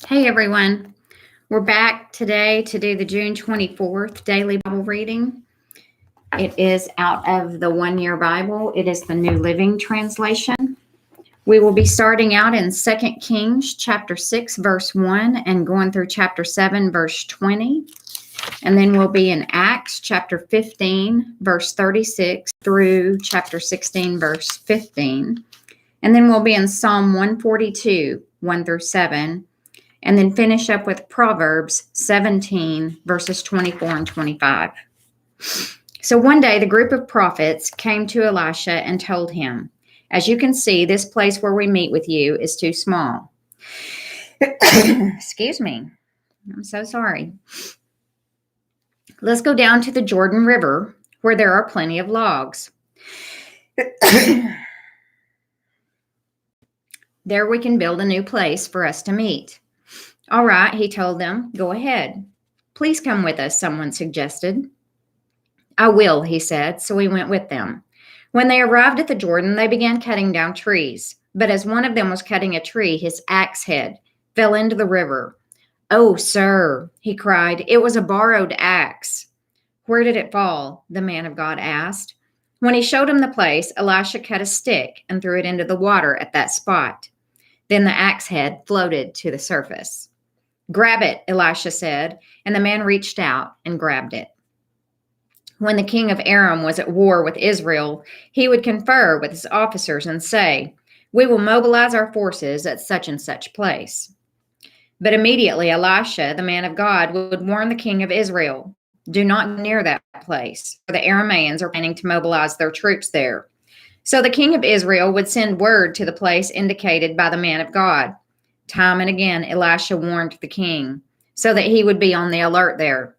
Hey everyone, we're back today to do the June 24th daily Bible reading. It is out of the One Year Bible. It is the New Living Translation. We will be starting out in 2 Kings chapter 6 verse 1 and going through chapter 7 verse 20. And then we'll be in Acts chapter 15 verse 36 through chapter 16 verse 15. And then we'll be in Psalm 142 1 through 7. And then finish up with Proverbs 17, verses 24 and 25. So one day the group of prophets came to Elisha and told him, "As you can see, this place where we meet with you is too small." Excuse me. I'm so sorry. "Let's go down to the Jordan River, where there are plenty of logs. There we can build a new place for us to meet." "All right," he told them, "go ahead." "Please come with us," someone suggested. "I will," he said, so he went with them. When they arrived at the Jordan, they began cutting down trees. But as one of them was cutting a tree, his axe head fell into the river. "Oh, sir," he cried, "it was a borrowed axe." "Where did it fall?" the man of God asked. When he showed him the place, Elisha cut a stick and threw it into the water at that spot. Then the axe head floated to the surface. "Grab it," Elisha said, and the man reached out and grabbed it. When the king of Aram was at war with Israel, he would confer with his officers and say, "We will mobilize our forces at such and such place." But immediately Elisha, the man of God, would warn the king of Israel, "Do not go near that place, for the Arameans are planning to mobilize their troops there." So the king of Israel would send word to the place indicated by the man of God. Time and again, Elisha warned the king so that he would be on the alert there.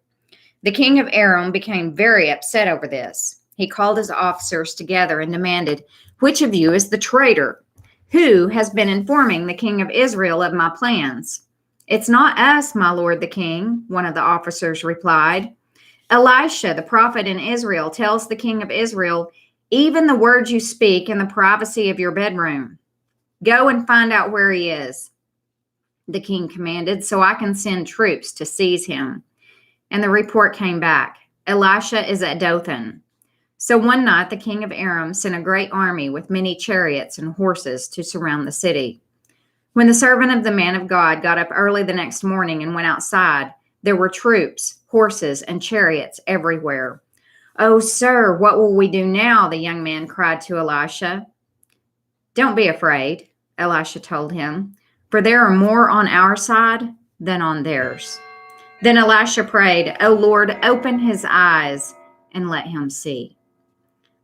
The king of Aram became very upset over this. He called his officers together and demanded, "Which of you is the traitor? Who has been informing the king of Israel of my plans?" "It's not us, my lord the king," one of the officers replied. "Elisha, the prophet in Israel, tells the king of Israel, even the words you speak in the privacy of your bedroom. Go and find out where he is," the king commanded, "so I can send troops to seize him." And the report came back, "Elisha is at Dothan." So one night the king of Aram sent a great army with many chariots and horses to surround the city. When the servant of the man of God got up early the next morning and went outside, there were troops, horses, and chariots everywhere. "Oh, sir, what will we do now?" the young man cried to Elisha. "Don't be afraid," Elisha told him, "for there are more on our side than on theirs." Then Elisha prayed, "O Lord, open his eyes and let him see."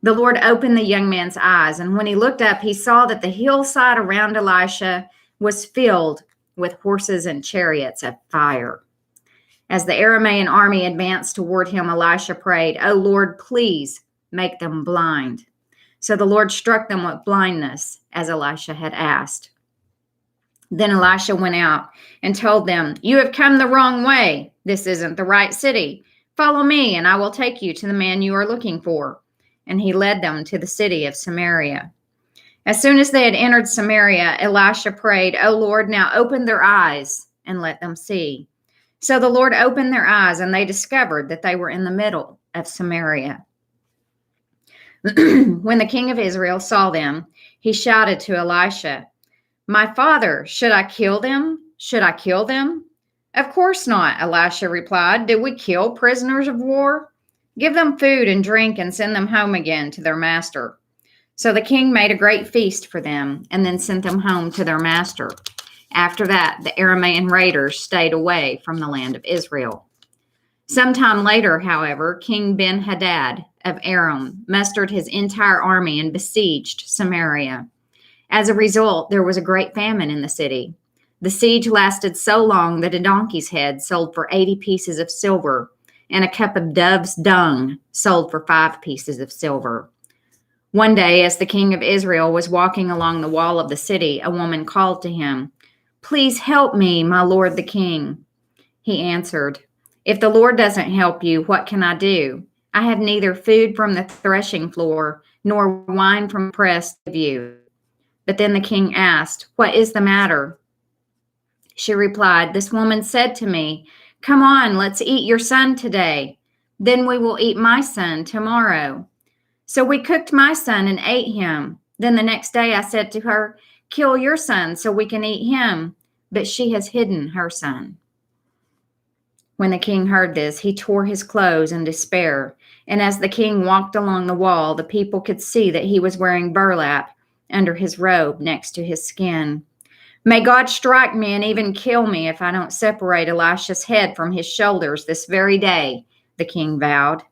The Lord opened the young man's eyes, and when he looked up, he saw that the hillside around Elisha was filled with horses and chariots of fire. As the Aramean army advanced toward him, Elisha prayed, "O Lord, please make them blind." So the Lord struck them with blindness, as Elisha had asked. Then Elisha went out and told them, "You have come the wrong way. This isn't the right city. Follow me, and I will take you to the man you are looking for." And he led them to the city of Samaria. As soon as they had entered Samaria, Elisha prayed, "O Lord, now open their eyes and let them see." So the Lord opened their eyes, and they discovered that they were in the middle of Samaria. When the king of Israel saw them, he shouted to Elisha, "My father, should I kill them? Should I kill them?" "Of course not," Elisha replied. "Did we kill prisoners of war? Give them food and drink and send them home again to their master." So the king made a great feast for them and then sent them home to their master. After that, the Aramean raiders stayed away from the land of Israel. Sometime later, however, King Ben-Hadad of Aram mustered his entire army and besieged Samaria. As a result, there was a great famine in the city. The siege lasted so long that a donkey's head sold for 80 pieces of silver, and a cup of dove's dung sold for 5 pieces of silver. One day, as the king of Israel was walking along the wall of the city, a woman called to him, "Please help me, my lord the king." He answered, "If the Lord doesn't help you, what can I do? I have neither food from the threshing floor nor wine from the press to give you." But then the king asked, "What is the matter?" She replied, "This woman said to me, 'Come on, let's eat your son today. Then we will eat my son tomorrow.' So we cooked my son and ate him. Then the next day I said to her, 'Kill your son so we can eat him.' But she has hidden her son." When the king heard this, he tore his clothes in despair. And as the king walked along the wall, the people could see that he was wearing burlap under his robe next to his skin. "May God strike me and even kill me if I don't separate Elisha's head from his shoulders this very day," the king vowed.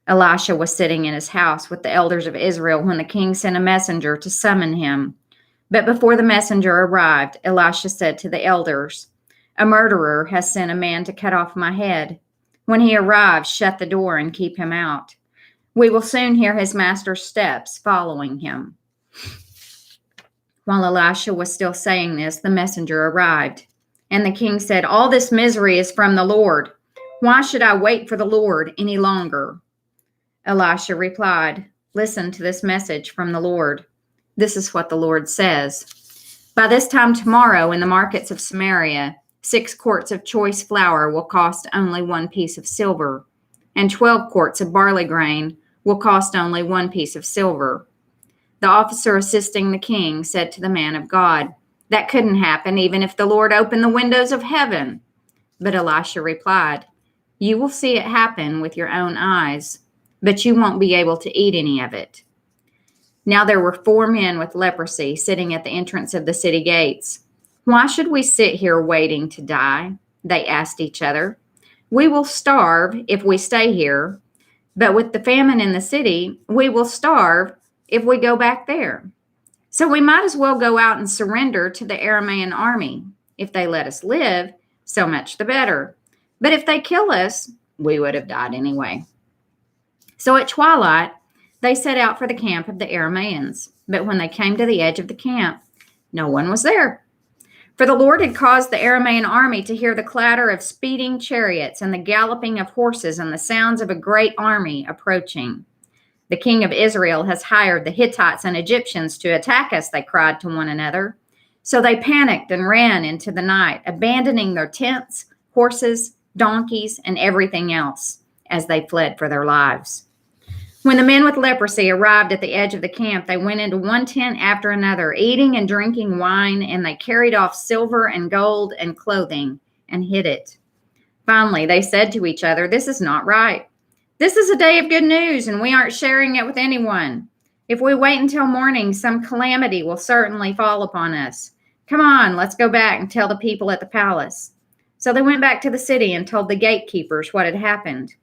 Elisha was sitting in his house with the elders of Israel when the king sent a messenger to summon him. But before the messenger arrived, Elisha said to the elders, "A murderer has sent a man to cut off my head. When he arrives, shut the door and keep him out. We will soon hear his master's steps following him." While Elisha was still saying this, the messenger arrived. And the king said, "All this misery is from the Lord. Why should I wait for the Lord any longer?" Elisha replied, "Listen to this message from the Lord. This is what the Lord says. By this time tomorrow in the markets of Samaria, 6 quarts of choice flour will cost only 1 piece of silver, and 12 quarts of barley grain will cost only 1 piece of silver." The officer assisting the king said to the man of God, "That couldn't happen even if the Lord opened the windows of heaven." But Elisha replied, "You will see it happen with your own eyes, but you won't be able to eat any of it." Now there were 4 men with leprosy sitting at the entrance of the city gates. "Why should we sit here waiting to die?" they asked each other. "We will starve if we stay here, but with the famine in the city, we will starve if we go back there. So we might as well go out and surrender to the Aramaean army. If they let us live, so much the better. But if they kill us, we would have died anyway." So at twilight, they set out for the camp of the Aramaeans. But when they came to the edge of the camp, no one was there. For the Lord had caused the Aramaean army to hear the clatter of speeding chariots and the galloping of horses and the sounds of a great army approaching. "The king of Israel has hired the Hittites and Egyptians to attack us," they cried to one another. So they panicked and ran into the night, abandoning their tents, horses, donkeys, and everything else as they fled for their lives. When the men with leprosy arrived at the edge of the camp, they went into one tent after another, eating and drinking wine, and they carried off silver and gold and clothing and hid it. Finally, they said to each other, "This is not right. This is a day of good news, and we aren't sharing it with anyone. If we wait until morning, some calamity will certainly fall upon us. Come on, let's go back and tell the people at the palace." So they went back to the city and told the gatekeepers what had happened.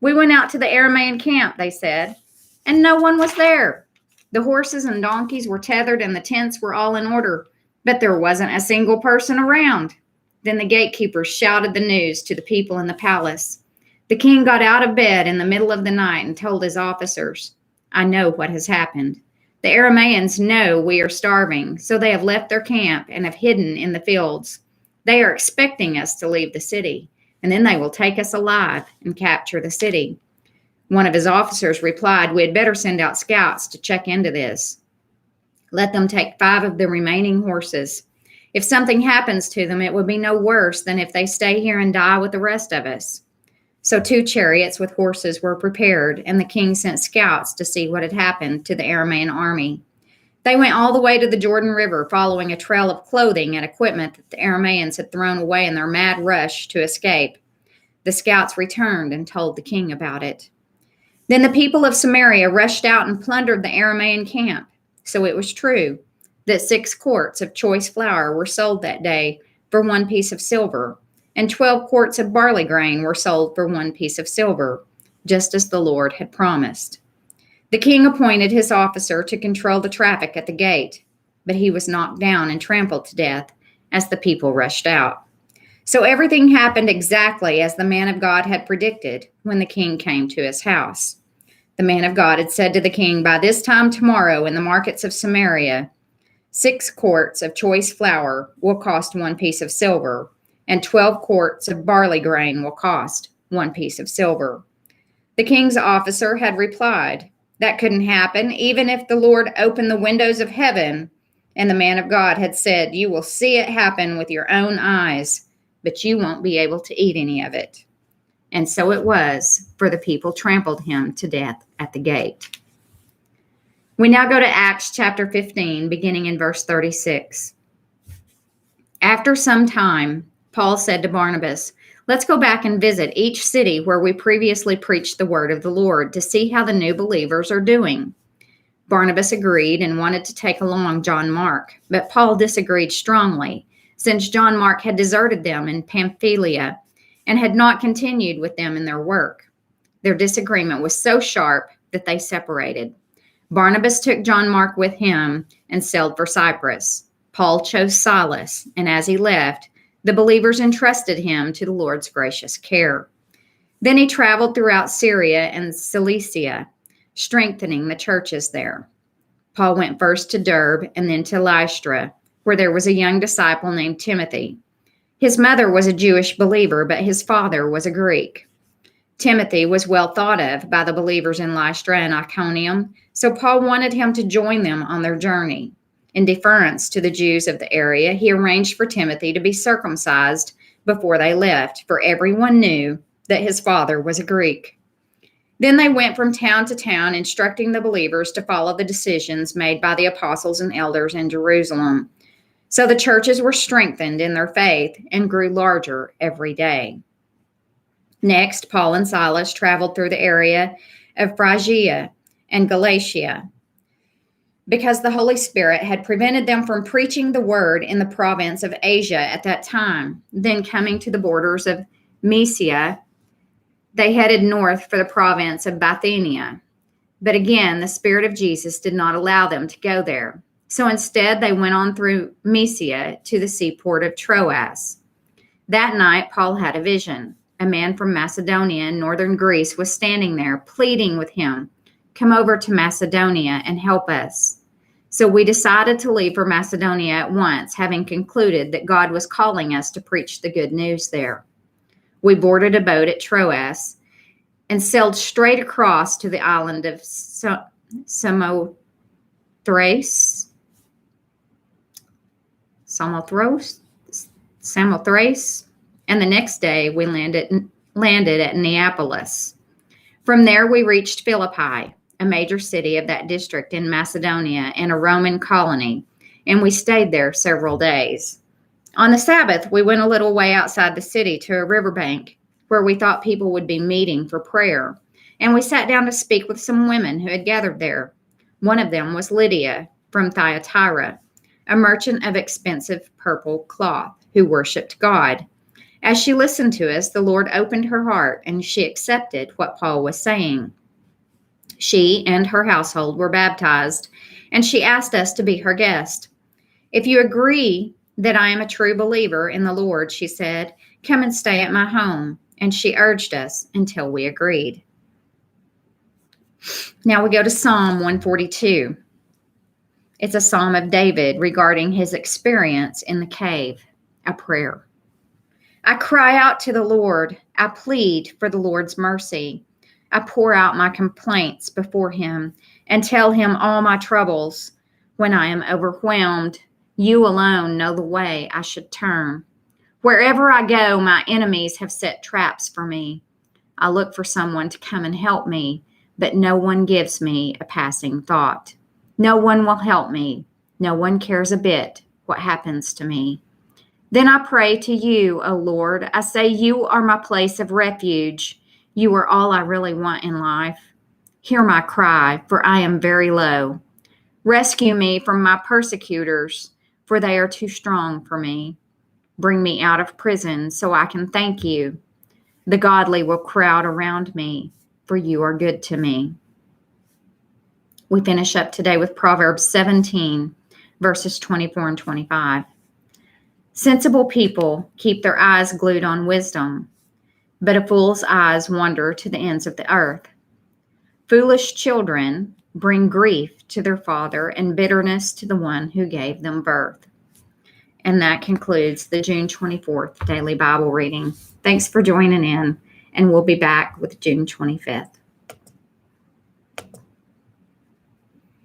"We went out to the Aramaean camp," they said, "and no one was there. The horses and donkeys were tethered and the tents were all in order, but there wasn't a single person around." Then the gatekeepers shouted the news to the people in the palace. The king got out of bed in the middle of the night and told his officers, "I know what has happened. The Aramaeans know we are starving, so they have left their camp and have hidden in the fields. They are expecting us to leave the city, and then they will take us alive and capture the city." One of his officers replied, "We had better send out scouts to check into this. Let them take 5 of the remaining horses. If something happens to them, it would be no worse than if they stay here and die with the rest of us." So 2 chariots with horses were prepared, and the king sent scouts to see what had happened to the Aramaean army. They went all the way to the Jordan River, following a trail of clothing and equipment that the Aramaeans had thrown away in their mad rush to escape. The scouts returned and told the king about it. Then the people of Samaria rushed out and plundered the Aramaean camp. So it was true that 6 quarts of choice flour were sold that day for 1 piece of silver, and 12 quarts of barley grain were sold for 1 piece of silver, just as the Lord had promised. The king appointed his officer to control the traffic at the gate, but he was knocked down and trampled to death as the people rushed out. So everything happened exactly as the man of God had predicted when the king came to his house. The man of God had said to the king, "By this time tomorrow in the markets of Samaria, 6 quarts of choice flour will cost 1 piece of silver, and 12 quarts of barley grain will cost 1 piece of silver." The king's officer had replied, "That couldn't happen, even if the Lord opened the windows of heaven. And the man of God had said, "You will see it happen with your own eyes, but you won't be able to eat any of it." And so it was, for the people trampled him to death at the gate. We now go to Acts chapter 15, beginning in verse 36. After some time, Paul said to Barnabas, "Let's go back and visit each city where we previously preached the word of the Lord to see how the new believers are doing." Barnabas agreed and wanted to take along John Mark, but Paul disagreed strongly, since John Mark had deserted them in Pamphylia and had not continued with them in their work. Their disagreement was so sharp that they separated. Barnabas took John Mark with him and sailed for Cyprus. Paul chose Silas, and as he left, the believers entrusted him to the Lord's gracious care. Then he traveled throughout Syria and Cilicia, strengthening the churches there. Paul went first to Derbe and then to Lystra, where there was a young disciple named Timothy. His mother was a Jewish believer, but his father was a Greek. Timothy was well thought of by the believers in Lystra and Iconium, so Paul wanted him to join them on their journey. In deference to the Jews of the area, he arranged for Timothy to be circumcised before they left, for everyone knew that his father was a Greek. Then they went from town to town, instructing the believers to follow the decisions made by the apostles and elders in Jerusalem. So the churches were strengthened in their faith and grew larger every day. Next, Paul and Silas traveled through the area of Phrygia and Galatia, because the Holy Spirit had prevented them from preaching the word in the province of Asia at that time. Then, coming to the borders of Mysia, they headed north for the province of Bithynia. But again, the Spirit of Jesus did not allow them to go there. So instead, they went on through Mysia to the seaport of Troas. That night, Paul had a vision. A man from Macedonia in northern Greece was standing there, pleading with him, "Come over to Macedonia and help us." So we decided to leave for Macedonia at once, having concluded that God was calling us to preach the good news there. We boarded a boat at Troas and sailed straight across to the island of Samothrace, and the next day we landed at Neapolis. From there we reached Philippi, a major city of that district in Macedonia and a Roman colony, and we stayed there several days. On the Sabbath, we went a little way outside the city to a riverbank where we thought people would be meeting for prayer, and we sat down to speak with some women who had gathered there. One of them was Lydia from Thyatira, a merchant of expensive purple cloth who worshipped God. As she listened to us, the Lord opened her heart, and she accepted what Paul was saying. She and her household were baptized, and she asked us to be her guest. "If you agree that I am a true believer in the Lord," she said, "come and stay at my home." And she urged us until we agreed. Now we go to Psalm 142. It's a psalm of David regarding his experience in the cave, a prayer. "I cry out to the Lord. I plead for the Lord's mercy. I pour out my complaints before him and tell him all my troubles. When I am overwhelmed, you alone know the way I should turn. Wherever I go, my enemies have set traps for me. I look for someone to come and help me, but no one gives me a passing thought. No one will help me. No one cares a bit what happens to me. Then I pray to you, O Lord. I say you are my place of refuge. You are all I really want in life. Hear my cry, for I am very low. Rescue me from my persecutors, for they are too strong for me. Bring me out of prison so I can thank you. The godly will crowd around me, for you are good to me." We finish up today with Proverbs 17, verses 24 and 25. "Sensible people keep their eyes glued on wisdom, but a fool's eyes wander to the ends of the earth. Foolish children bring grief to their father and bitterness to the one who gave them birth." And that concludes the June 24th Daily Bible Reading. Thanks for joining in, and we'll be back with June 25th.